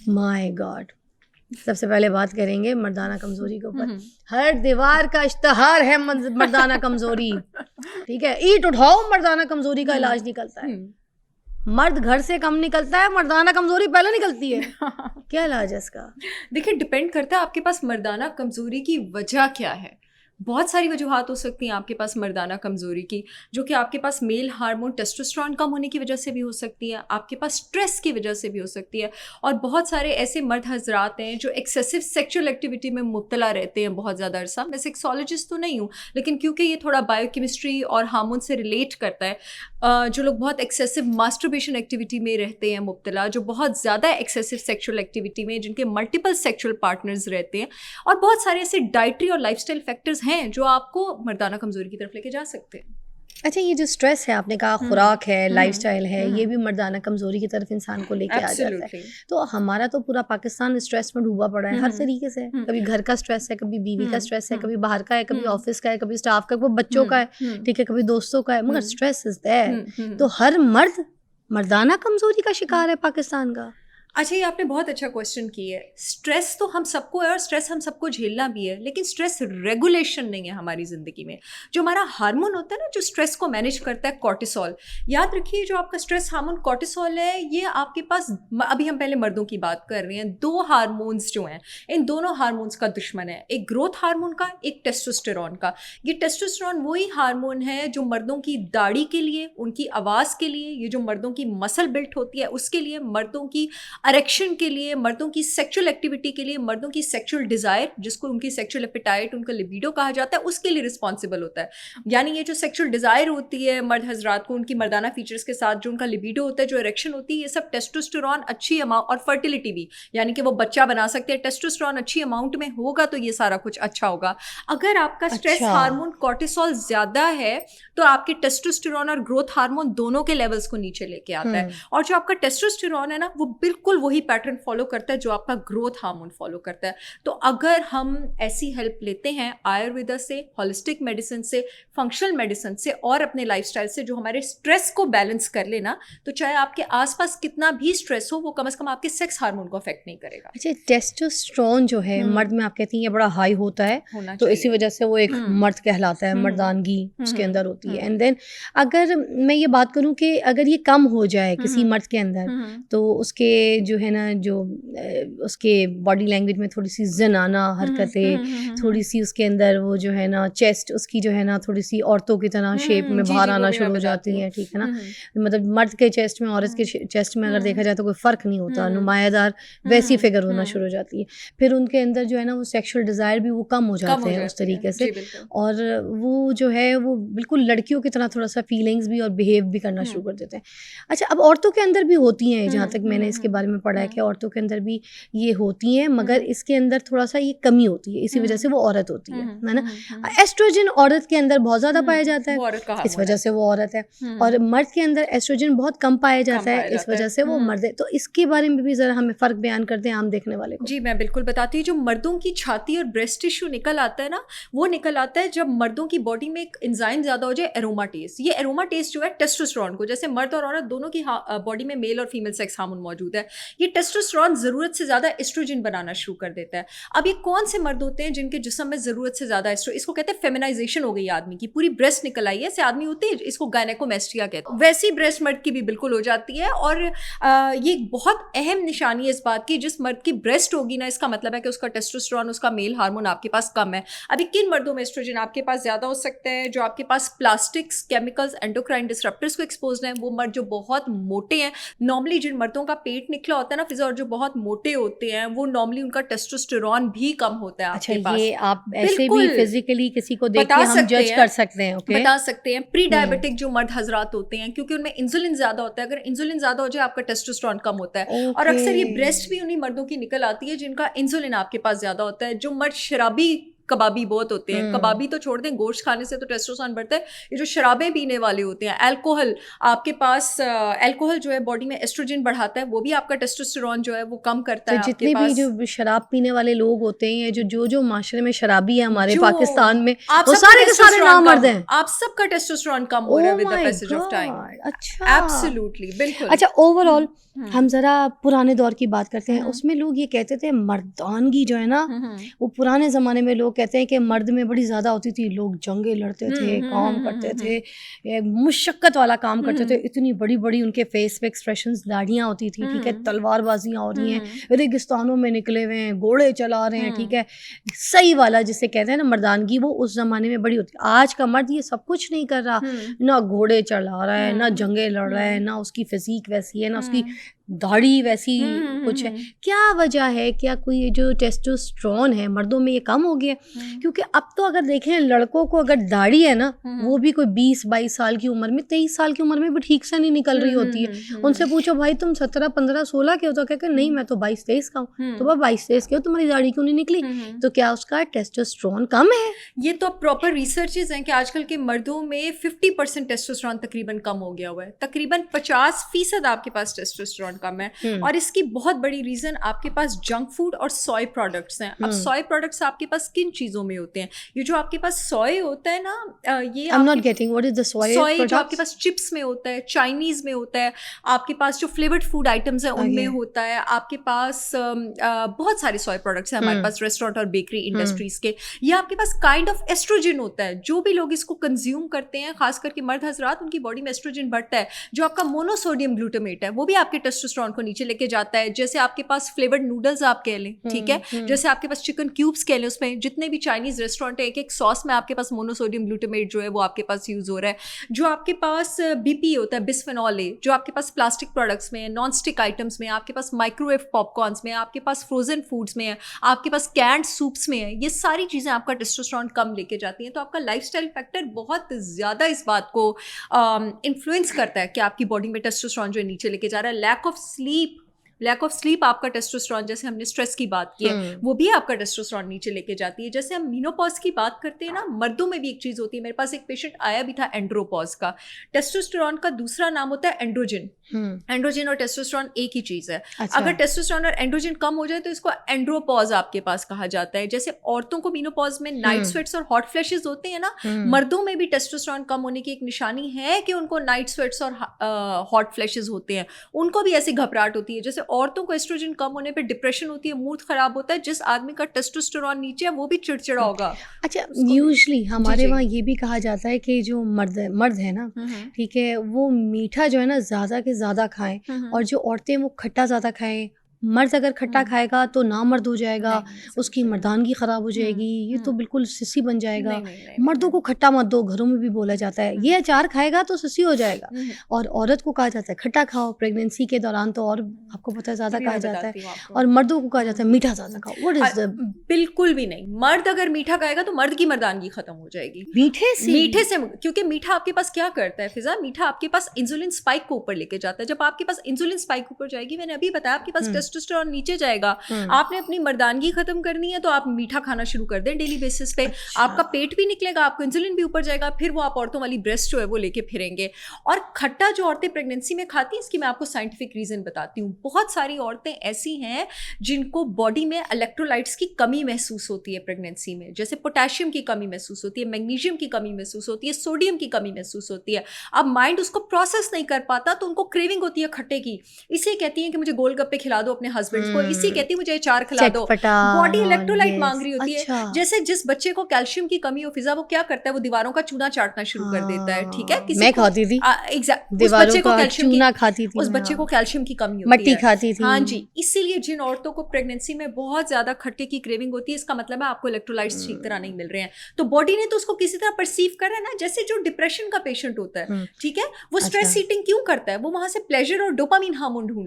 My God, सबसे पहले बात करेंगे मर्दाना कमजोरी के ऊपर। हर दीवार का इश्तहार है मर्दाना कमजोरी, ठीक है, ईंट उठाओ मर्दाना कमजोरी का इलाज निकलता है। मर्द घर से कम निकलता है, मर्दाना कमजोरी पहले निकलती है। क्या इलाज है इसका? देखिए, डिपेंड करता है आपके पास मर्दाना कमजोरी की वजह क्या है। बहुत सारी वजूहात हो सकती हैं आपके पास मर्दाना कमज़ोरी की, जो कि आपके पास मेल हार्मोन टेस्टोस्टेरोन कम होने की वजह से भी हो सकती है, आपके पास स्ट्रेस की वजह से भी हो सकती है। और बहुत सारे ऐसे मर्द हजरात हैं जो एक्सेसिव सेक्सुअल एक्टिविटी में मुब्तला रहते हैं बहुत ज़्यादा अरसा। मैं सेक्सोलॉजिस्ट तो नहीं हूँ, लेकिन क्योंकि ये थोड़ा बायोकेमिस्ट्री और हार्मोन से रिलेट करता है, जो लोग बहुत एक्सेसिव मास्टरबेशन एक्टिविटी में रहते हैं मुब्तला, जो बहुत ज़्यादा एक्सेसिव सेक्सुअल एक्टिविटी में, जिनके मल्टीपल सेक्सुअल पार्टनर्स रहते हैं, और बहुत सारे ऐसे डाइटरी और लाइफस्टाइल फैक्टर्स हैं जो आपको मर्दाना कमजोरी की तरफ लेके जा सकते हैं। अच्छा, ये जो स्ट्रेस है, आपने कहा खुराक है, लाइफस्टाइल है, ये भी मर्दाना कमजोरी की तरफ इंसान को लेके आ जाता है। तो हमारा तो पूरा पाकिस्तान स्ट्रेस में डूबा पड़ा है हर तरीके से। कभी घर का स्ट्रेस है, कभी बीवी का स्ट्रेस है, कभी बाहर का है, कभी ऑफिस का है, कभी स्टाफ का, कभी बच्चों का है, ठीक है, कभी दोस्तों का है, मगर स्ट्रेस इज देयर। तो हर मर्द मर्दाना कमजोरी का शिकार है पाकिस्तान का। अच्छा, ये आपने बहुत अच्छा क्वेश्चन किया है। स्ट्रेस तो हम सबको है और स्ट्रेस हम सबको झेलना भी है, लेकिन स्ट्रेस रेगुलेशन नहीं है हमारी ज़िंदगी में। जो हमारा हार्मोन होता है ना, जो स्ट्रेस को मैनेज करता है, कॉर्टिसोल, याद रखिए, जो आपका स्ट्रेस हार्मोन कॉर्टिसोल है, ये आपके पास, अभी हम पहले मर्दों की बात कर रहे हैं, दो हार्मोन्स जो हैं, इन दोनों हार्मोन्स का दुश्मन है, एक ग्रोथ हार्मोन का, एक टेस्टोस्टेरोन का। ये टेस्टोस्टेरोन वही हार्मोन है जो मर्दों की दाढ़ी के लिए, उनकी आवाज़ के लिए, ये जो मर्दों की मसल बिल्ट होती है उसके लिए, मर्दों की अरेक्शन के लिए, मर्दों की सेक्सुअल एक्टिविटी के लिए, मर्दों की सेक्सुअल डिज़ायर, जिसको उनकी सेक्सुअल एपिटाइट, उनका लिबिडो कहा जाता है, उसके लिए रिस्पॉन्सिबल होता है। यानी ये जो सेक्सुअल डिज़ायर होती है मर्द हजरात को, उनकी मर्दाना फीचर्स के साथ जो उनका लिबिडो होता है, जो इरेक्शन होती है, ये सब टेस्टोस्टेरोन अच्छी अमाउंट, और फर्टिलिटी भी, यानी कि वो बच्चा बना सकते हैं, टेस्टोस्टेरोन अच्छी अमाउंट में होगा तो ये सारा कुछ अच्छा होगा। अगर आपका स्ट्रेस हार्मोन कॉर्टिसोल ज़्यादा है तो आपके टेस्टोस्टेरोन और ग्रोथ हार्मोन दोनों के लेवल्स को नीचे लेके आता है। और जो आपका टेस्टोस्टेरोन है ना, वो बिल्कुल वही पैटर्न फॉलो करता है जो आपका ग्रोथ हार्मोन फॉलो करता है। तो अगर हम ऐसी हेल्प लेते हैं आयुर्वेदा से, होलिस्टिक मेडिसिन से, फंक्शनल मेडिसिन से और अपने लाइफस्टाइल से, जो हमारे स्ट्रेस को बैलेंस कर लेना, तो चाहे आपके आसपास कितना भी स्ट्रेस हो, वो कम से कम आपके सेक्स हार्मोन को अफेक्ट नहीं करेगा। अच्छा, टेस्टोस्टेरोन जो है मर्द में, आप कहती हैं ये बड़ा हाई होता है, तो इसी वजह से वो एक मर्द कहलाता है, मर्दानगी उसके अंदर होती है। एंड देन अगर मैं ये बात करूं कि अगर ये कम हो जाए किसी मर्द के अंदर, तो उसके जो है ना, जो उसके बॉडी लैंग्वेज में थोड़ी सी जनाना हरकतें, थोड़ी सी उसके अंदर वो जो है ना, चेस्ट उसकी जो है ना थोड़ी सी औरतों की तरह शेप में बाहर आना शुरू हो जाती है, ठीक है ना। मतलब मर्द के चेस्ट में, औरत के चेस्ट में अगर देखा जाए तो कोई फ़र्क नहीं होता, नुमायादार वैसी फिगर होना शुरू हो जाती है। फिर उनके अंदर जो है ना, वो सेक्सुअल डिज़ायर भी वो कम हो जाते हैं उस तरीके से, और वो जो है वो बिल्कुल लड़कियों की तरह थोड़ा सा फीलिंग्स भी और बिहेव भी करना शुरू कर देते हैं। अच्छा, अब औरतों के अंदर भी होती हैं, जहाँ तक मैंने इसके बारे में पढ़ा है कि औरतों के अंदर भी ये होती हैं, मगर इसके अंदर थोड़ा सा ये कमी होती है, इसी वजह से वो औरत होती है ना। एस्ट्रोजन औरत के अंदर बहुत ज़्यादा पाया जाता है, इस वजह से वो औरत है, और मर्द के अंदर एस्ट्रोजन बहुत कम पाया जाता है, इस वजह से वो मर्द है। तो इसके बारे में भी ज़रा हमें फ़र्क बयान करते हैं आम देखने वाले को। जी, मैं बिल्कुल बताती हूँ। जो मर्दों की छाती और ब्रेस्ट टिश्यू निकल आता है ना, वो निकल आता है जब मर्दों की बॉडी में एक एंजाइम ज़्यादा हो जाए, एरोमाटेज। ये एरोमाटेज जो है टेस्टोस्टेरोन को, जैसे मर्द और औरत दोनों की बॉडी में मेल और फीमेल सेक्स हार्मोन मौजूद है, ये टेस्टोस्टेरोन ज़रूरत से ज़्यादा एस्ट्रोजन बनाना शुरू कर देता है। अब ये कौन से मर्द होते हैं जिनके जिस्म में ज़रूरत से ज़्यादा इसको कहते हैं फेमिनाइजेशन हो गई आदमी की, पूरी ब्रेस्ट निकल आई है, ऐसे आदमी होती है, इसको गायनेकोमेस्टिया कहते हैं। वैसी ब्रेस्ट मर्द की भी बिल्कुल हो जाती है। और ये बहुत अहम निशानी है इस बात की, जिस मर्द की ब्रेस्ट होगी ना, इसका मतलब है कि उसका टेस्टोस्टेरोन, उसका मेल हार्मोन आपके पास कम है। अभी किन मर्दों में एस्ट्रोजन आपके पास ज़्यादा हो सकता है? जो आपके पास प्लास्टिक्स, केमिकल्स, एंडोक्राइन डिसरप्टर्स को एक्सपोज हैं, वो मर्द जो बहुत मोटे हैं। नॉर्मली जिन मर्दों का पेट निकला होता है ना फिजा, और जो बहुत मोटे होते हैं, वो नॉर्मली उनका टेस्टोस्टेरोन भी कम होता है आपके पास। ये आप ऐसे भी फिजिकली किसी को देख के हम जज कर सकते हैं, ओके, बता सकते हैं। प्री डायबिटिक जो मर्द हजरात होते हैं, क्योंकि उनमें इंसुलिन ज्यादा होता है, अगर इंसुलिन ज्यादा हो जाए आपका टेस्टोस्टेरोन कम होता है। और अक्सर ये ब्रेस्ट भी उन्हीं मर्दों की निकल आती है जिनका इंसुलिन आपके पास ज्यादा होता है। जो मर्द शराबी कबाबी बहुत होते हैं, कबाबी तो छोड़ दें, गोश्त खाने से तो टेस्टोस्टेरोन बढ़ता है। ये जो शराबें पीने वाले होते हैं, अल्कोहल, आपके पास अल्कोहल जो है बॉडी में एस्ट्रोजन बढ़ाता है, वो भी आपका टेस्टोस्टेरोन जो है वो कम करता है। जितने भी जो शराब पीने वाले लोग होते हैं, जो माशरे में शराबी है हमारे पाकिस्तान में, वो सारे के सारे नामर्द हैं। आप सबका टेस्टोस्टेरोन कम हो रहा है with the passage of time. अच्छा, एब्सोल्युटली, बिल्कुल। अच्छा, ओवरऑल हम जरा पुराने दौर की बात करते हैं। उसमें लोग ये कहते थे मर्दानगी जो है ना, वो पुराने जमाने में लोग कहते हैं कि मर्द में बड़ी ज्यादा होती थी, लोग जंगे लड़ते थे, काम करते थे, मुशक्कत वाला काम करते थे, इतनी बड़ी बड़ी उनके फेस पे एक्सप्रेशंस, दाढ़ियां होती थी, ठीक है, तलवारबाजियां हो रही हैं, रेगिस्तानों में निकले हुए हैं, घोड़े चला रहे हैं, ठीक है, सही वाला जिसे कहते हैं ना मर्दानगी, वो उस जमाने में बड़ी होती। आज का मर्द ये सब कुछ नहीं कर रहा, ना घोड़े चला रहा है, ना जंगे लड़ रहा है, ना उसकी फिजिक वैसी है, ना उसकी दाढ़ी वैसी कुछ है। क्या वजह है? क्या कोई ये जो टेस्टोस्टेरोन है मर्दों में ये कम हो गया? क्योंकि अब तो अगर देखें लड़कों को अगर दाढ़ी है ना, वो भी कोई 20-22 साल की उम्र में, 23 साल की उम्र में भी ठीक से नहीं निकल रही होती है। उनसे पूछो भाई तुम 17, 15, 16 के हो, तो कहते नहीं मैं तो 22-23 का हूँ। तो वह 22-23 के हो, तुम्हारी दाढ़ी क्यों नहीं निकली? तो क्या उसका टेस्टोस्टेरोन कम है? ये तो प्रॉपर रिसर्चेज हैं कि आजकल के मर्दों में 50% टेस्टोस्टेरोन तकरीबन कम हो गया हुआ है। तकरीबन 50% आपके पास टेस्टोस्टेरोन कम है। और इसकी बहुत बड़ी रीजन आपके पास जंक फूड और सोय प्रोडक्ट्स हैं। अब सोय प्रोडक्ट्स आपके पास किन चीजों में होते हैं? ये जो आपके पास सोय होता है ना, ये I'm not getting what is the soy products? जो आपके पास चिप्स में होता है, चाइनीज में होता है, आपके पास जो फ्लेवर्ड फूड आइटम्स हैं उनमें होता है, आपके पास बहुत सारे सोय प्रोडक्ट्स हैं हमारे पास रेस्टोरेंट और बेकरी इंडस्ट्रीज के। ये आपके पास काइंड ऑफ एस्ट्रोजन होता है। जो भी लोग इसको कंज्यूम करते हैं, खास करके मर्द हजरात, उनकी बॉडी में एस्ट्रोजन बढ़ता है। जो आपका मोनोसोडियम ग्लूटामेट है वो भी आपके टेस्टोस्टेरोन को नीचे लेके जाता है। जैसे आपके पास फ्लेवर्ड नूडल्स आप कह लें, ठीक है, जैसे आपके पास चिकन क्यूब्स कह लें, उसमें जितने भी चाइनीज रेस्टोरेंट है, एक एक सॉस में आपके पास मोनोसोडियम ग्लूटामेट जो है वो आपके पास यूज हो रहा है। जो आपके पास बीपी होता है, बिस्फेनॉल ए, जो आपके पास प्लास्टिक प्रोडक्ट्स में है, नॉन स्टिक आइटम्स में, आपके पास माइक्रोवेव पॉपकॉर्न्स में, आपके पास फ्रोजन फूड्स में है, आपके पास कैंड सूप्स में है, ये सारी चीजें आपका टेस्टोस्टेरोन कम लेके जाती हैं। तो आपका लाइफस्टाइल फैक्टर बहुत ज्यादा इस बात को इन्फ्लुएंस करता है कि आपकी बॉडी में टेस्टोस्टेरोन जो है नीचे लेके जा रहा है। लैक ऑफ स्लीप आपका टेस्टोस्टेरोन, जैसे हमने स्ट्रेस की बात की है, वो भी आपका टेस्टोस्टेरोन नीचे लेके जाती है। जैसे हम मीनोपॉज की बात करते हैं ना, मर्दों में भी एक चीज होती है। मेरे पास एक पेशेंट आया भी था एंड्रोपॉज का। टेस्टोस्टेरोन का दूसरा नाम होता है एंड्रोजन। एंड्रोजन और टेस्टोस्टेरोन एक ही चीज है। अच्छा। अगर टेस्टोस्टेरोन और एंड्रोजन कम हो जाए तो इसको एंड्रोपॉज आपके पास कहा जाता है। जैसे औरतों को मीनोपॉज में नाइट स्वेट्स और हॉट फ्लैशेस होते हैं ना, मर्दों में भी टेस्टोस्टेरोन कम होने की एक निशानी है कि उनको नाइट स्वेट्स और हॉट फ्लैशेस होते हैं। उनको भी ऐसी घबराहट होती है। जैसे औरतों को एस्ट्रोजन कम होने पे डिप्रेशन होती है, मूड खराब होता है। जिस आदमी का टेस्टोस्टेरोन नीचे है वो भी चिड़चिड़ा होगा। अच्छा, यूजुअली हमारे वहाँ ये भी कहा जाता है कि जो मर्द है ना, ठीक है, वो मीठा जो है ना ज्यादा के ज्यादा खाएं, और जो औरतें वो खट्टा ज्यादा खाएं। मर्द अगर खट्टा खाएगा तो नामर्द हो जाएगा, उसकी मर्दानगी खराब हो जाएगी, ये तो बिल्कुल सिसी बन जाएगा। मर्दों को खट्टा मत दो, घरों में भी बोला जाता है। ये अचार खाएगा तो सिसी हो जाएगा। और औरत को कहा जाता है खट्टा खाओ, प्रेगनेंसी के दौरान तो और आपको पता है ज्यादा कहा जाता है। और मर्दों को कहा जाता है मीठा ज्यादा खाओ। What is the? बिल्कुल भी नहीं। मर्द अगर मीठा खाएगा तो मर्द की मर्दानगी खत्म हो जाएगी मीठे से। क्योंकि मीठा आपके पास क्या करता है फिजा, मीठा आपके पास इंसुलिन स्पाइक को ऊपर लेके जाता है। जब आपके पास इंसुलिन स्पाइक ऊपर जाएगी, मैंने अभी बताया, आपके पास टेस्टोस्टेरोन नीचे जाएगा। आपने अपनी मर्दानगी खत्म करनी है तो आप मीठा खाना शुरू कर दें डेली बेसिस पे। आपका पेट भी निकलेगा, आपको इंसुलिन भी ऊपर जाएगा, फिर वो आप औरतों वाली ब्रेस्ट जो है वो लेके फिरेंगे। और खट्टा जो औरतें प्रेगनेंसी में खाती हैं, इसकी मैं आपको साइंटिफिक रीजन बताती हूँ। बहुत सारी औरतें ऐसी हैं जिनको बॉडी में इलेक्ट्रोलाइट्स की कमी महसूस होती है प्रेगनेंसी में। जैसे पोटेशियम की कमी महसूस होती है, मैग्नीशियम की कमी महसूस होती है, सोडियम की कमी महसूस होती है। अब माइंड उसको प्रोसेस नहीं कर पाता तो उनको क्रेविंग होती है खट्टे की। इसे कहती है कि मुझे गोलगप्पे खिला दो अपने हस्बैंड को, इसी कहती है मुझे अचार खिला दो। बॉडी इलेक्ट्रोलाइट मांग रही होती है। जैसे जिस बच्चे को कैल्शियम की कमी हो फिजा, वो क्या करता है, वो दीवारों का चूना चाटना शुरू कर देता है। ठीक है, मैं खाती थी उस बच्चे को कैल्शियम चूना खाती थी, उस बच्चे को कैल्शियम की कमी होती है, मट्टी खाती थी। हाँ जी, इसीलिए जिन औरतों को प्रेगनेंसी में बहुत ज्यादा खट्टे की क्रेविंग होती है, इसका मतलब है आपको इलेक्ट्रोलाइट्स ठीक तरह नहीं मिल रहे हैं। तो बॉडी ने तो उसको किसी तरह परसीव कर रहा है ना। जैसे जो डिप्रेशन का पेशेंट होता है, ठीक है, वो स्ट्रेस ईटिंग क्यों करता है? वो वहां से प्लेजर और डोपामिन हार्मोन ढूंढ रहा